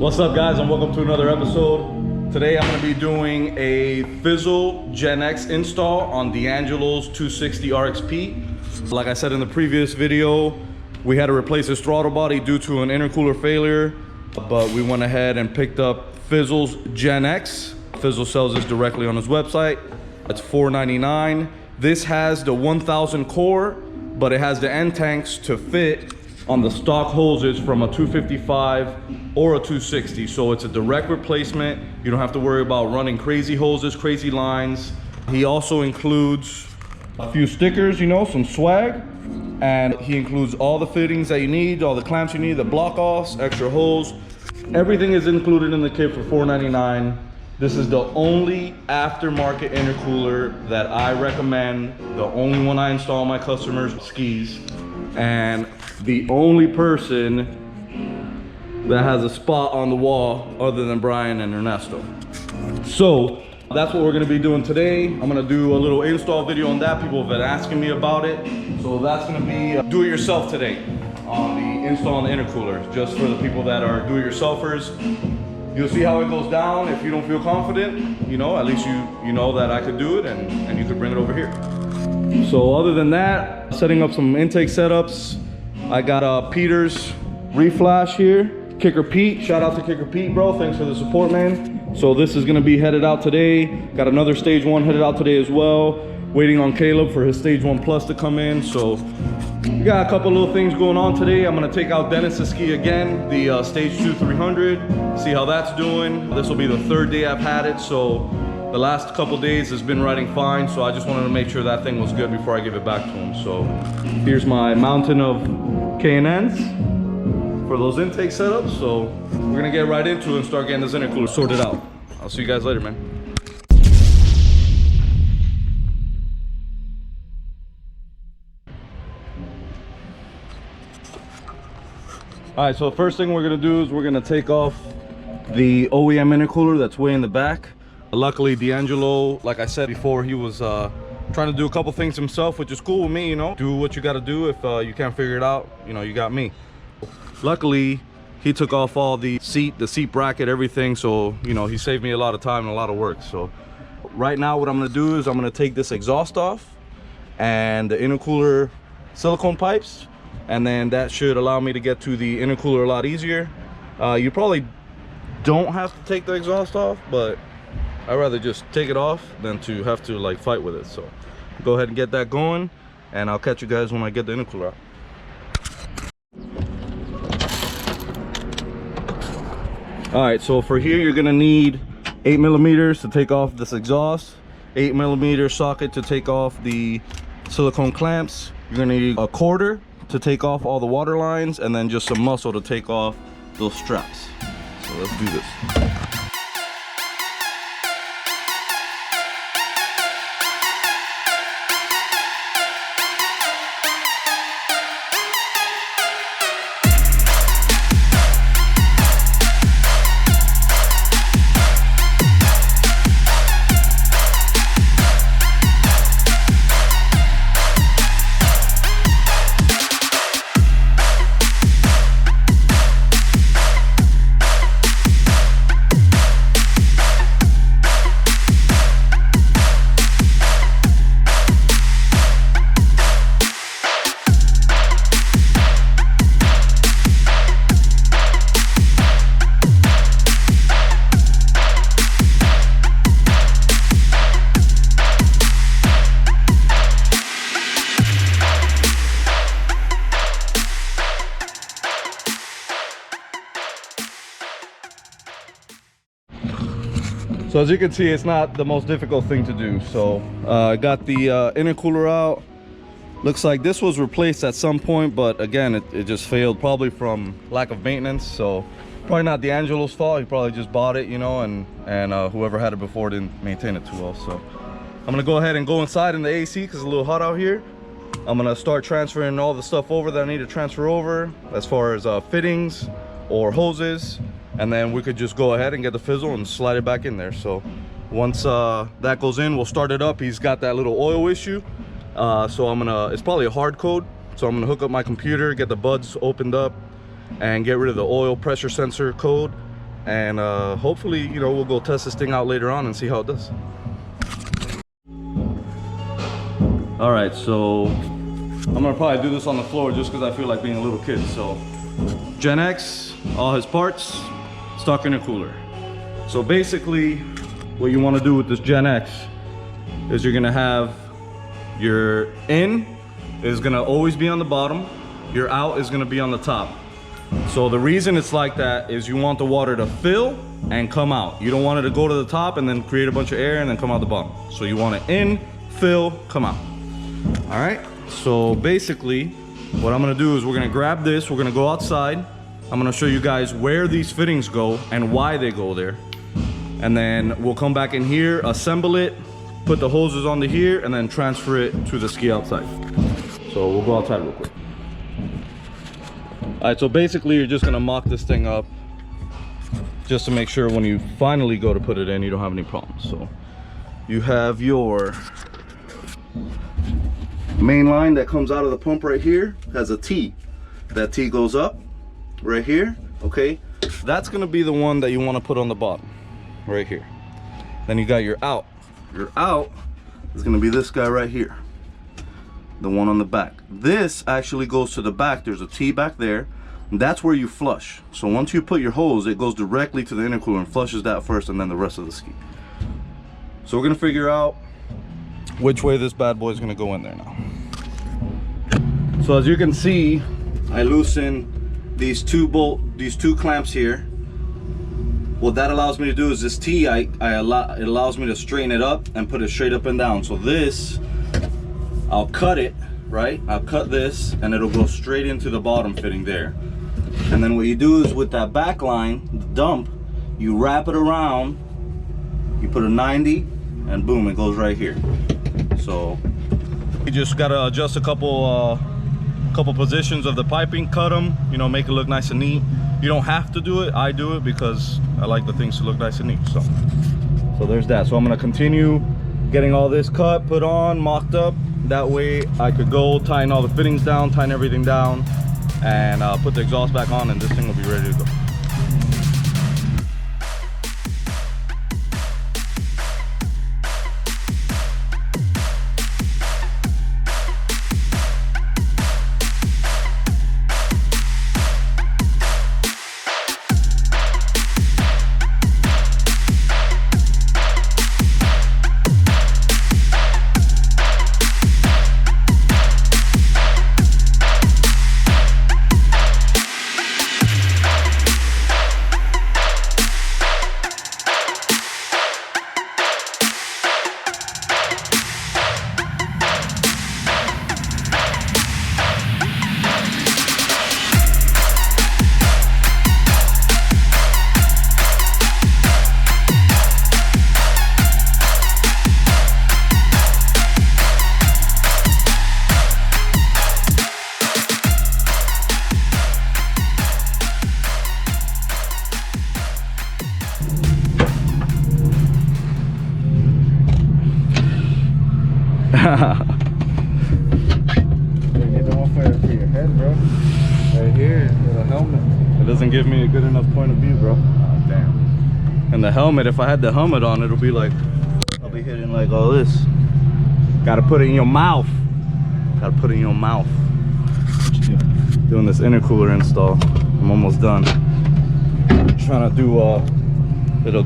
What's up, guys, and welcome to another episode. Today I'm going to be doing a FIZZLE GenX install on D'Angelo's 260 RXP. Like I said in the previous video, we had to replace his throttle body due to an intercooler failure, but we went ahead and picked up FIZZLE's GenX. FIZZLE sells this directly on his website. It's $4.99. This has the 1000 core, but it has the end tanks to fit on the stock hoses from a 255 or a 260. So it's a direct replacement. You don't have to worry about running crazy hoses, crazy lines. He also includes a few stickers, you know, some swag. And he includes all the fittings that you need, all the clamps you need, the block offs, extra hose. Everything is included in the kit for $4.99. This is the only aftermarket intercooler that I recommend, the only one I install on my customers' skis, and the only person that has a spot on the wall other than Brian and Ernesto. So that's what we're gonna be doing today. I'm gonna do a little install video on that. People have been asking me about it. So that's gonna be do it yourself today on the install on the intercooler, just for the people that are do-it-yourselfers. You'll see how it goes down. If you don't feel confident, you know, at least you know that I could do it and you could bring it over here. So other than that, setting up some intake setups. I got Peter's reflash here. Kicker Pete, shout out to Kicker Pete, bro. Thanks for the support, man. So this is gonna be headed out today. Got another stage 1 headed out today as well. Waiting on Caleb for his stage 1 plus to come in. So we got a couple little things going on today. I'm gonna take out Dennis's ski again, the stage 2 300, see how that's doing. This will be the 3rd day I've had it. So the last couple days has been riding fine. So I just wanted to make sure that thing was good before I give it back to him. So here's my mountain of K&Ns for those intake setups. So we're gonna get right into it and start getting this intercooler sorted out. I'll see you guys later, man. All right, so the first thing we're gonna do is we're gonna take off the OEM intercooler that's way in the back. Luckily, D'Angelo, like I said before, he was trying to do a couple things himself, which is cool with me, you know. Do what you gotta do. If you can't figure it out, you know, you got me. Luckily, he took off all the seat bracket, everything. So, you know, he saved me a lot of time and a lot of work. So right now what I'm gonna do is I'm gonna take this exhaust off and the intercooler silicone pipes. And then that should allow me to get to the intercooler a lot easier. You probably don't have to take the exhaust off, but I'd rather just take it off than to have to like fight with it. So go ahead and get that going, and I'll catch you guys when I get the intercooler out. All right, so for here you're gonna need 8 millimeters to take off this exhaust, 8 millimeter socket to take off the silicone clamps. You're gonna need a quarter to take off all the water lines, and then just some muscle to take off those straps. So let's do this. So as you can see, it's not the most difficult thing to do. So I got the intercooler out. Looks like this was replaced at some point, but again, it just failed, probably from lack of maintenance. So probably not D'Angelo's fault. He probably just bought it, you know, and whoever had it before didn't maintain it too well. So I'm gonna go ahead and go inside in the AC because it's a little hot out here. I'm gonna start transferring all the stuff over that I need to transfer over, as far as fittings or hoses. And then we could just go ahead and get the FIZZLE and slide it back in there. So once that goes in, we'll start it up. He's got that little oil issue. So it's probably a hard code. So I'm gonna hook up my computer, get the buds opened up, and get rid of the oil pressure sensor code. and hopefully, you know, we'll go test this thing out later on and see how it does. All right, so I'm gonna probably do this on the floor just because I feel like being a little kid. So GenX, all his parts, stock intercooler. So basically what you want to do with this GenX is you're gonna have your in is gonna always be on the bottom, your out is gonna be on the top. So the reason it's like that is you want the water to fill and come out. You don't want it to go to the top and then create a bunch of air and then come out the bottom. So you want it in, fill, come out. All right, so basically what I'm gonna do is we're gonna grab this, we're gonna go outside. I'm gonna show you guys where these fittings go and why they go there. And then we'll come back in here, assemble it, put the hoses onto here, and then transfer it to the ski outside. So we'll go outside real quick. All right, so basically you're just gonna mock this thing up just to make sure when you finally go to put it in, you don't have any problems. So you have your main line that comes out of the pump right here, has a T. That T goes up right here, okay? That's gonna be the one that you wanna put on the bottom, right here. Then you got your out. Your out is gonna be this guy right here, the one on the back. This actually goes to the back. There's a T back there. That's where you flush. So once you put your hose, it goes directly to the intercooler and flushes that first and then the rest of the ski. So we're gonna figure out which way this bad boy is gonna go in there now. So as you can see, I loosen these two clamps here. What that allows me to do is this T, it allows me to straighten it up and put it straight up and down. So this, I'll cut it, right? I'll cut this and it'll go straight into the bottom fitting there. And then what you do is with that back line, the dump, you wrap it around, you put a 90, and boom, it goes right here. So you just gotta adjust a couple positions of the piping, cut them, you know, make it look nice and neat. You don't have to do it. I do it because I like the things to look nice and neat. So there's that. So I'm gonna continue getting all this cut, put on, mocked up. That way I could go tighten all the fittings down, tighten everything down, and put the exhaust back on, and this thing will be ready to go. Get the one for your head, bro. Right here, with a helmet. It doesn't give me a good enough point of view, bro. Oh, damn. And the helmet, if I had the helmet on, it'll be like, I'll be hitting like all this. Gotta put it in your mouth. Gotta put it in your mouth. Doing this intercooler install. I'm almost done. Trying to do a little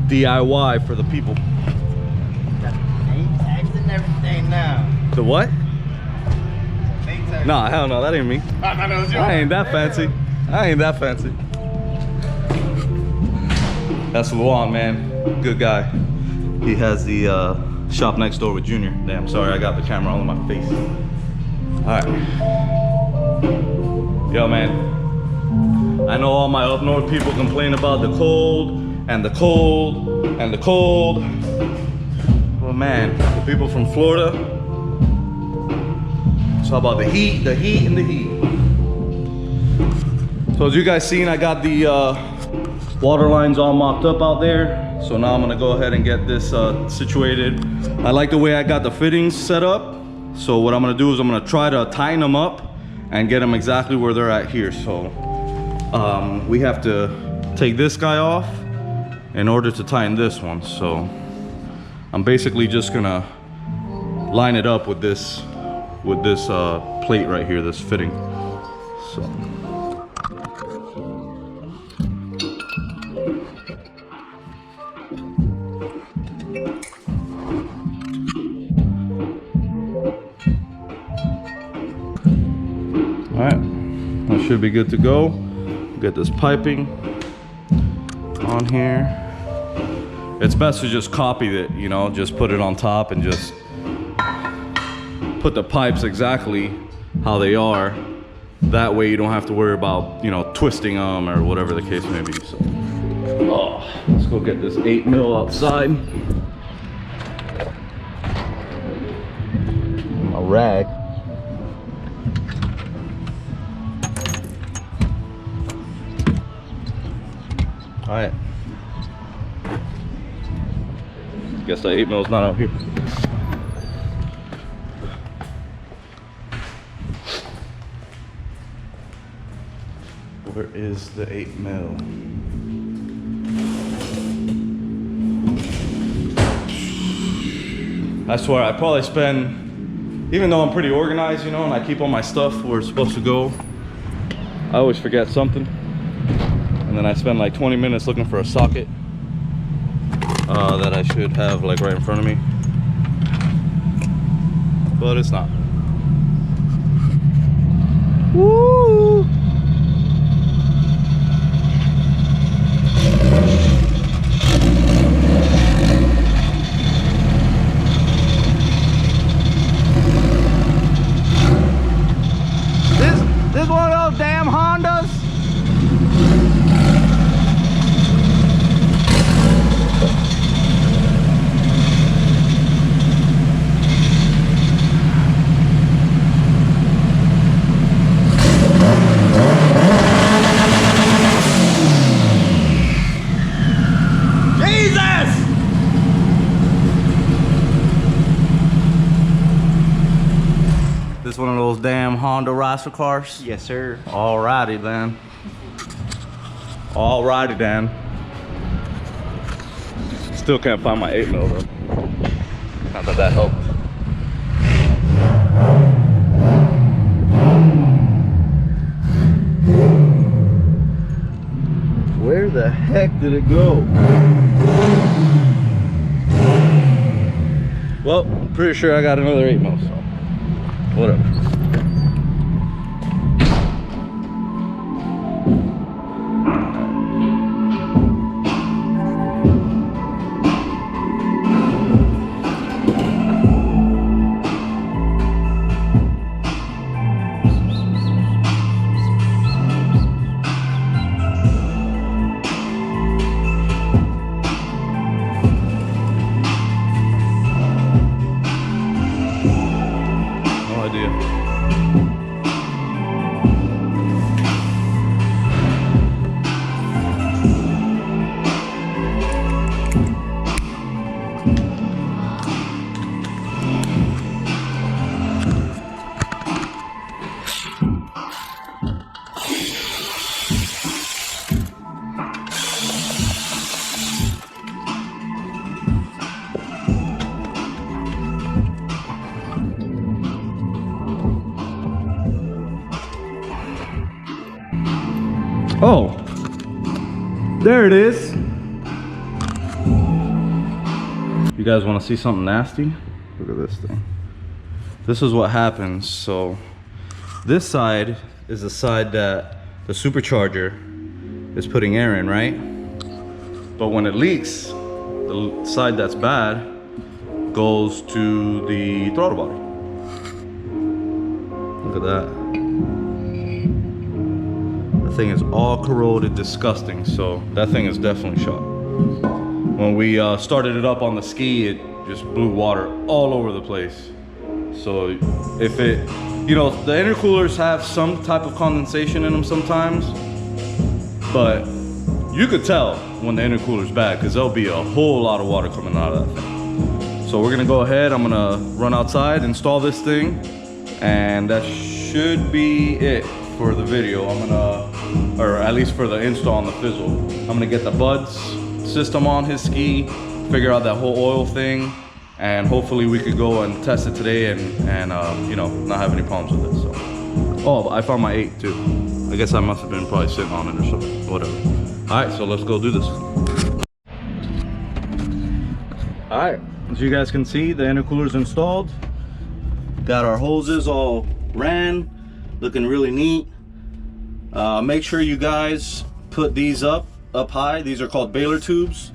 DIY for the people. Got name tags and everything now. The what? Name tags. Nah, hell no, that ain't me. I thought it was yours. I ain't that fancy. I ain't that fancy. That's Luan, man. Good guy. He has the shop next door with Junior. Damn, sorry, I got the camera all in my face. All right. Yo, man. I know all my up north people complain about the cold and the cold and the cold. Well, man, the people from Florida, it's all about the heat and the heat. So as you guys seen, I got the water lines all mocked up out there. So now I'm gonna go ahead and get this situated. I like the way I got the fittings set up. So what I'm gonna do is I'm gonna try to tighten them up and get them exactly where they're at here. So we have to take this guy off in order to tighten this one. So I'm basically just gonna line it up with this plate right here, this fitting. So all right, that should be good to go. Get this piping on here. It's best to just copy it, you know, just put it on top and just put the pipes exactly how they are. That way you don't have to worry about, you know, twisting them or whatever the case may be. So, oh, let's go get this 8mm outside. My rag. All right. Guess that 8mm is not out here. Where is the 8mm? I swear, I probably spend, even though I'm pretty organized, you know, and I keep all my stuff where it's supposed to go, I always forget something. And then I spend like 20 minutes looking for a socket that I should have like right in front of me. But it's not. Woo! This one of those damn Hondas. This one of those damn Honda racer cars? Yes, sir. Alrighty then. Alrighty then. Still can't find my 8mm though. Not that that helped. Where the heck did it go? Well, I'm pretty sure I got another 8mm, so whatever. Oh, there it is. You guys want to see something nasty? Look at this thing. This is what happens. So this side is the side that the supercharger is putting air in, right? But when it leaks, the side that's bad goes to the throttle body. Look at that. That thing is all corroded, disgusting. So that thing is definitely shot. When we started it up on the ski, it just blew water all over the place. So if it, you know, the intercoolers have some type of condensation in them sometimes, but you could tell when the intercooler's bad because there'll be a whole lot of water coming out of that thing. So we're gonna go ahead, I'm gonna run outside, install this thing, and that should be it for the video. I'm gonna or at least for the install on the Fizzle. I'm gonna get the buds system on his ski, figure out that whole oil thing, and hopefully we could go and test it today and you know, not have any problems with it. So, oh, I found my 8 too. I guess I must have been probably sitting on it or something, whatever. All right, so let's go do this. All right, as you guys can see, the intercooler's installed. Got our hoses all ran, looking really neat. Make sure you guys put these up high. These are called baler tubes.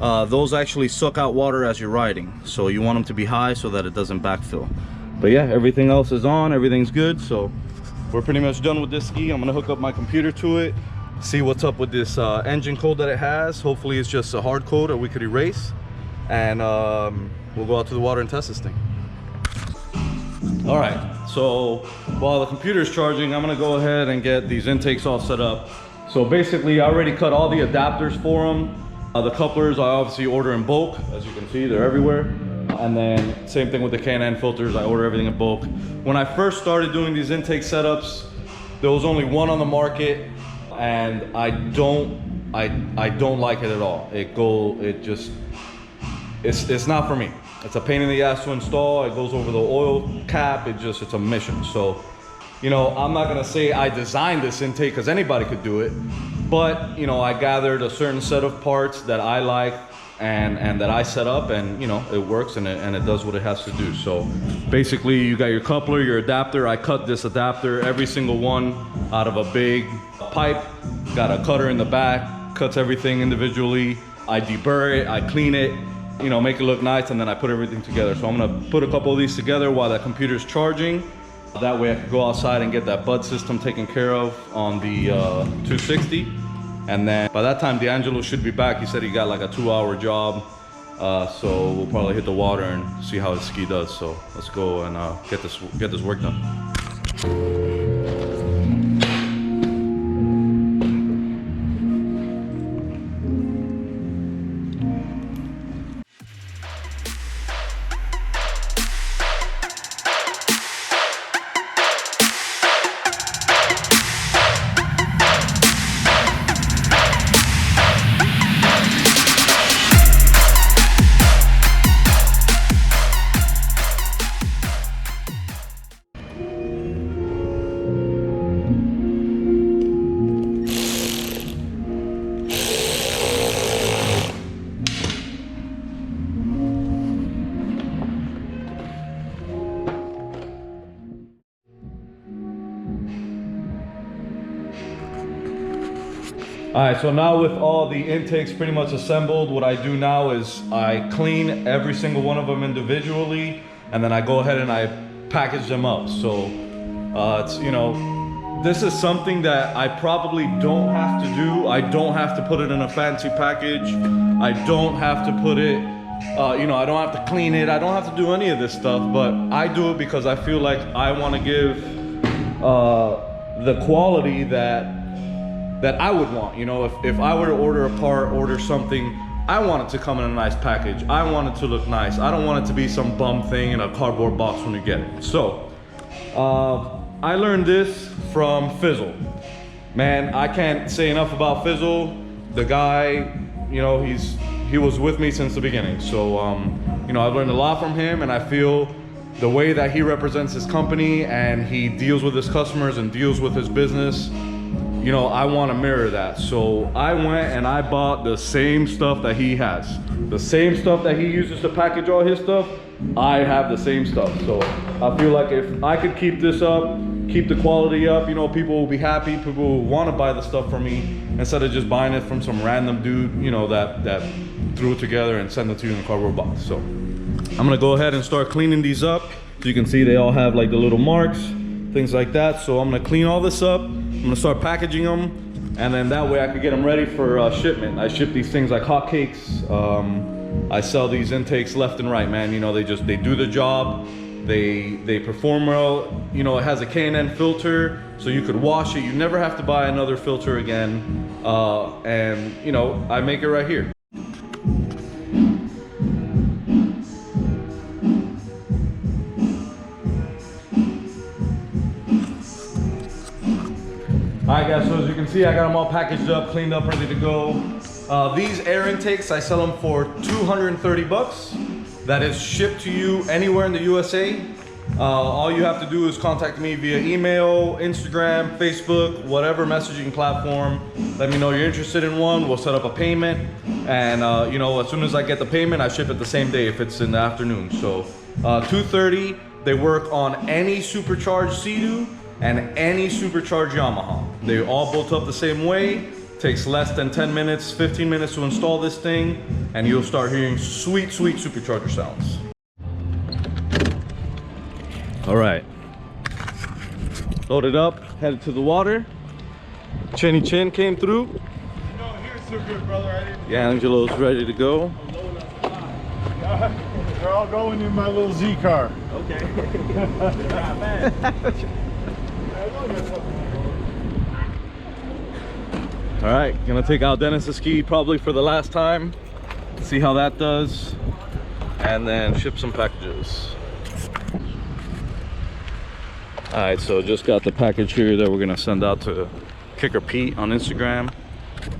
Those actually suck out water as you're riding, so you want them to be high so that it doesn't backfill. But yeah, everything else is on, everything's good, so we're pretty much done with this ski. I'm gonna hook up my computer to it, see what's up with this engine code that it has. Hopefully it's just a hard code that we could erase, and we'll go out to the water and test this thing. All right, so while the computer's charging, I'm gonna go ahead and get these intakes all set up. So basically, I already cut all the adapters for them. The couplers I obviously order in bulk, as you can see, they're everywhere. And then same thing with the K&N filters, I order everything in bulk. When I first started doing these intake setups, there was only one on the market, and I don't like it at all. It's not for me. It's a pain in the ass to install. It goes over the oil cap. It's a mission. So, you know, I'm not gonna say I designed this intake, because anybody could do it. But, you know, I gathered a certain set of parts that I like and that I set up, and, you know, it works and it does what it has to do. So basically, you got your coupler, your adapter. I cut this adapter, every single one, out of a big pipe. Got a cutter in the back, cuts everything individually. I deburr it, I clean it, you know, make it look nice, and then I put everything together. So I'm gonna put a couple of these together while that computer's charging. That way I can go outside and get that bud system taken care of on the 260. And then by that time, D'Angelo should be back. He said he got like a 2-hour job. So we'll probably hit the water and see how his ski does. So let's go and get this work done. All right, so now with all the intakes pretty much assembled, what I do now is I clean every single one of them individually, and then I go ahead and I package them up. So it's, you know, this is something that I probably don't have to do. I don't have to put it in a fancy package. I don't have to put it, you know, I don't have to clean it. I don't have to do any of this stuff, but I do it because I feel like I want to give the quality that I would want. You know, if I were to order a part, order something, I want it to come in a nice package. I want it to look nice. I don't want it to be some bum thing in a cardboard box when you get it. So, I learned this from Fizzle. Man, I can't say enough about Fizzle. The guy, you know, he was with me since the beginning. So, you know, I've learned a lot from him, and I feel the way that he represents his company and he deals with his customers and deals with his business, you know, I want to mirror that. So I went and I bought the same stuff that he has. The same stuff that he uses to package all his stuff, I have the same stuff. So I feel like if I could keep this up, keep the quality up, you know, people will be happy. People will want to buy the stuff from me instead of just buying it from some random dude, you know, that threw it together and sent it to you in a cardboard box. So I'm gonna go ahead and start cleaning these up. So you can see they all have like the little marks, things like that. So I'm gonna clean all this up. I'm gonna start packaging them, and then that way I could get them ready for shipment. I ship these things like hotcakes. I sell these intakes left and right, man. You know, they do the job. They perform well. You know, it has a K&N filter, so you could wash it. You never have to buy another filter again. And you know, I make it right here. Alright guys, so as as you can see, I got them all packaged up, cleaned up, ready to go. These air intakes, I sell them for 230 bucks. That is shipped to you anywhere in the USA. All you have to do is contact me via email, Instagram, Facebook, whatever messaging platform. Let me know you're interested in one. We'll set up a payment. And you know, as soon as I get the payment, I ship it the same day if it's in the afternoon. So 230, they work on any supercharged Sea-Doo and any supercharged Yamaha. They all bolt up the same way. Takes less than 10 minutes, 15 minutes to install this thing, and you'll start hearing sweet, sweet supercharger sounds. All right, loaded up, headed to the water. Chinny Chin came through. No, here's so good, brother. I didn't. Yeah, Angelo's ready to go. They're all going in my little Z car. Okay. All right, gonna take out Dennis's ski probably for the last time. See how that does, and then ship some packages. All right, so just got the package here that we're gonna send out to Kicker Pete on Instagram.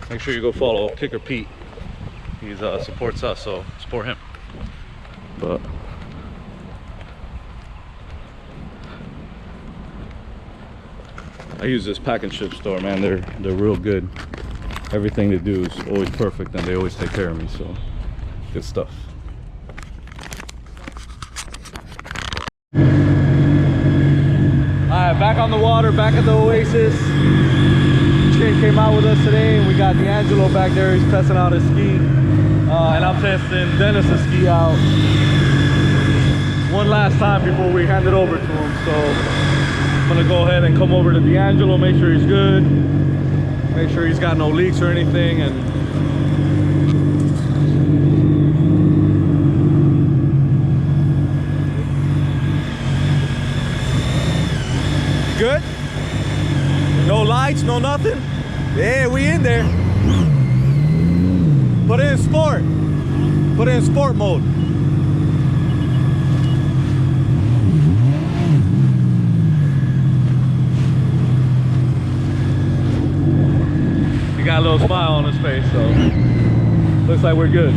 Make sure you go follow Kicker Pete. He supports us, so support him. But I use this pack and ship store, man. They're real good. Everything they do is always perfect, and they always take care of me. So good stuff. All right, back on the water, back at the Oasis. Chin came out with us today, and we got D'Angelo back there. He's testing out his ski, and I'm testing Dennis's ski out one last time before we hand it over to him. So I'm gonna go ahead and come over to D'Angelo, make sure he's good, make sure he's got no leaks or anything, and good? No lights, no nothing? Yeah, we in there. Put it in sport. Put it in sport mode. He got a little smile on his face, so looks like we're good.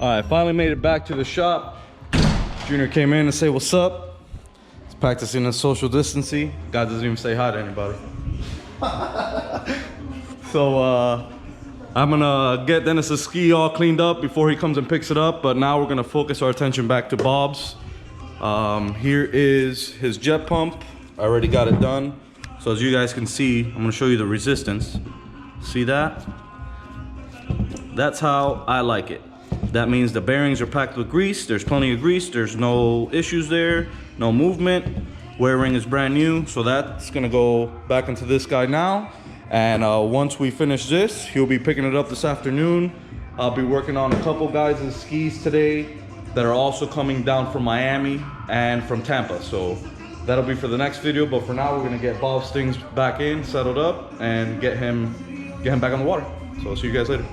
All right, finally made it back to the shop. Junior came in to say what's up. He's practicing his social distancing. God doesn't even say hi to anybody. So I'm gonna get Dennis's ski all cleaned up before he comes and picks it up, but now we're gonna focus our attention back to Bob's. Here is his jet pump. I already got it done. So as you guys can see, I'm gonna show you the resistance. See that? That's how I like it. That means the bearings are packed with grease. There's plenty of grease. There's no issues there, no movement. Wear ring is brand new, so that's gonna go back into this guy now. And once we finish this, he'll be picking it up this afternoon. I'll be working on a couple guys' skis today that are also coming down from Miami and from Tampa. So that'll be for the next video, but for now, we're gonna get Bob's things back in, settled up, and get him back on the water. So I'll see you guys later.